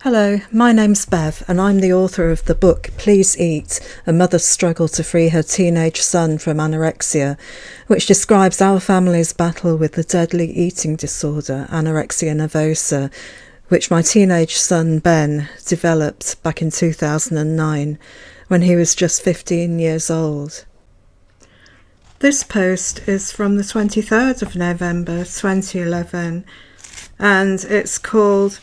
Hello, my name's Bev and I'm the author of the book Please Eat, A Mother's Struggle to Free Her Teenage Son from Anorexia, which describes our family's battle with the deadly eating disorder, anorexia nervosa, which my teenage son Ben developed back in 2009 when he was just 15 years old. This post is from the 23rd of November 2011 and it's called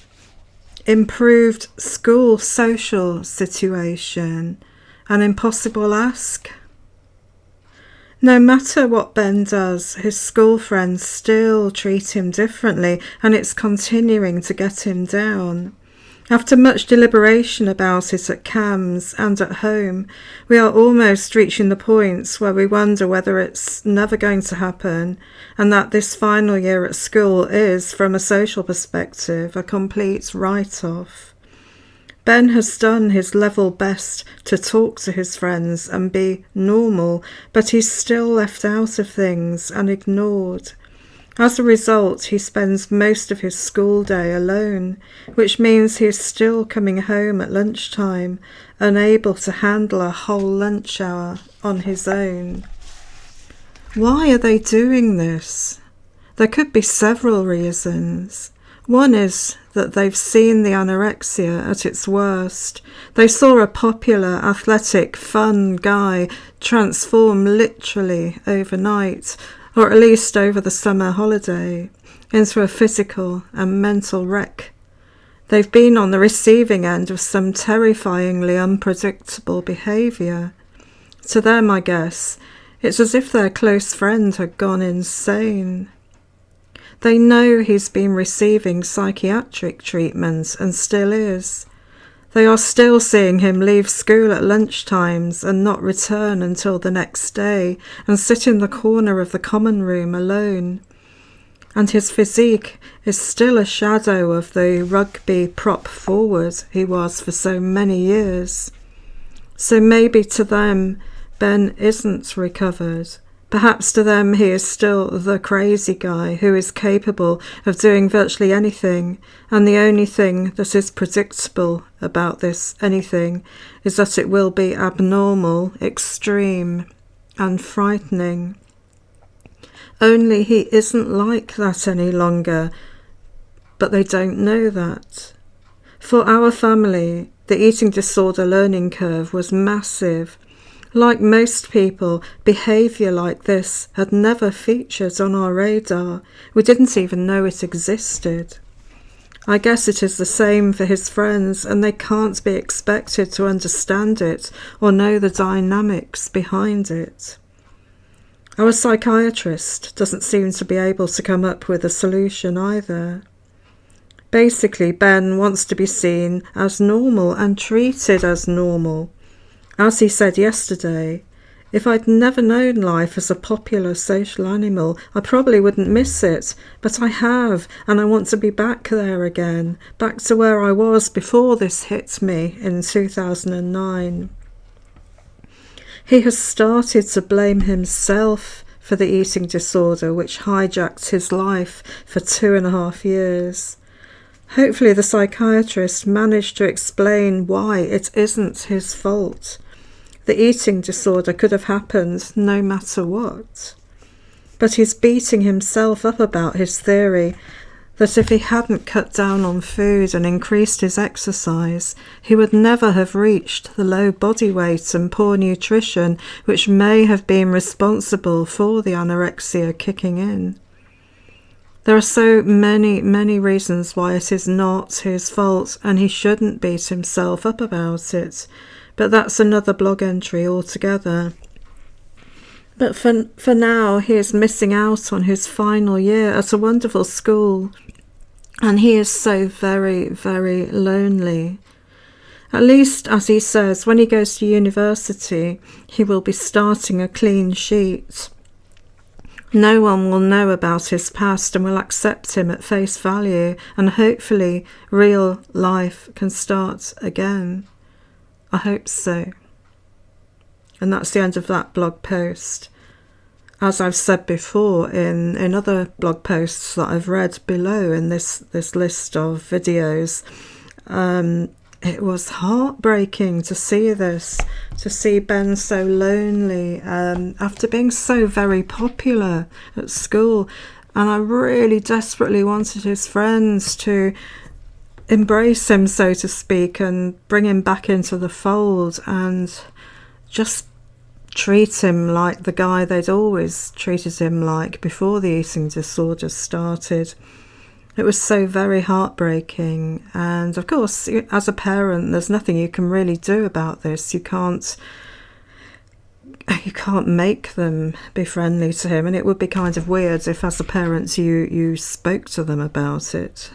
Improved School Social Situation, an Impossible Ask. No matter what Ben does, his school friends still treat him differently and it's continuing to get him down. After much deliberation about it at CAMS and at home, we are almost reaching the point where we wonder whether it's never going to happen and that this final year at school is, from a social perspective, a complete write-off. Ben has done his level best to talk to his friends and be normal, but he's still left out of things and ignored. As a result, he spends most of his school day alone, which means he is still coming home at lunchtime, unable to handle a whole lunch hour on his own. Why are they doing this? There could be several reasons. One is that they've seen the anorexia at its worst. They saw a popular, athletic, fun guy transform literally overnight, or at least over the summer holiday, into a physical and mental wreck. They've been on the receiving end of some terrifyingly unpredictable behaviour. To them, I guess, it's as if their close friend had gone insane. They know he's been receiving psychiatric treatment and still is. They are still seeing him leave school at lunchtimes and not return until the next day and sit in the corner of the common room alone. And his physique is still a shadow of the rugby prop forward he was for so many years. So maybe to them, Ben isn't recovered. Perhaps to them he is still the crazy guy who is capable of doing virtually anything, and the only thing that is predictable about this anything is that it will be abnormal, extreme, and frightening. Only he isn't like that any longer, but they don't know that. For our family, the eating disorder learning curve was massive. Like most people, behaviour like this had never featured on our radar. We didn't even know it existed. I guess it is the same for his friends, and they can't be expected to understand it or know the dynamics behind it. Our psychiatrist doesn't seem to be able to come up with a solution either. Basically, Ben wants to be seen as normal and treated as normal. As he said yesterday, if I'd never known life as a popular social animal, I probably wouldn't miss it, but I have, and I want to be back there again, back to where I was before this hit me in 2009. He has started to blame himself for the eating disorder which hijacked his life for 2.5 years. Hopefully the psychiatrist managed to explain why it isn't his fault. The eating disorder could have happened no matter what. But he's beating himself up about his theory that if he hadn't cut down on food and increased his exercise, he would never have reached the low body weight and poor nutrition which may have been responsible for the anorexia kicking in. There are so many reasons why it is not his fault and he shouldn't beat himself up about it. But that's another blog entry altogether. But for now, he is missing out on his final year at a wonderful school, and he is so very lonely. At least, as he says, when he goes to university, he will be starting a clean sheet. No one will know about his past and will accept him at face value, and hopefully real life can start again. I hope so. And that's the end of that blog post. As I've said before in other blog posts that I've read below in this list of videos, It was heartbreaking to see this, to see Ben so lonely after being so very popular at school. And I really desperately wanted his friends to embrace him, so to speak, and bring him back into the fold and just treat him like the guy they'd always treated him like before the eating disorder started. It was so very heartbreaking, and of course, as a parent, there's nothing you can really do about this. You can't make them be friendly to him, and it would be kind of weird if, as a parent, you spoke to them about it.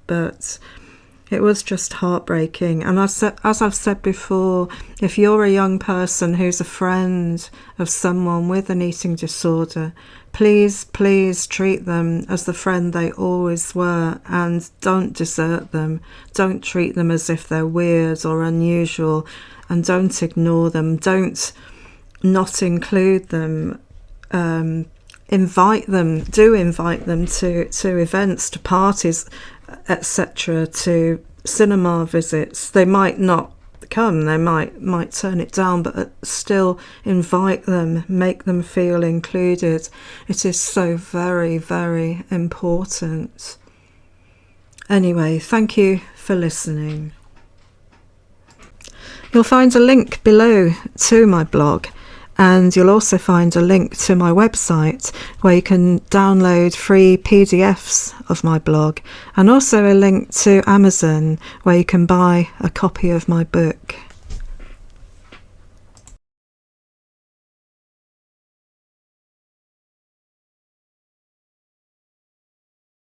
But it was just heartbreaking. And as I've said before, if you're a young person who's a friend of someone with an eating disorder, please treat them as the friend they always were, and don't desert them. Don't treat them as if they're weird or unusual, and don't ignore them. Don't not include them. Invite them to events, to parties, etc., to cinema visits. They might not come, they might turn it down, but still invite them, make them feel included. It is so very, very important. Anyway, thank you for listening. You'll find a link below to my blog, and you'll also find a link to my website where you can download free PDFs of my blog, and also a link to Amazon where you can buy a copy of my book.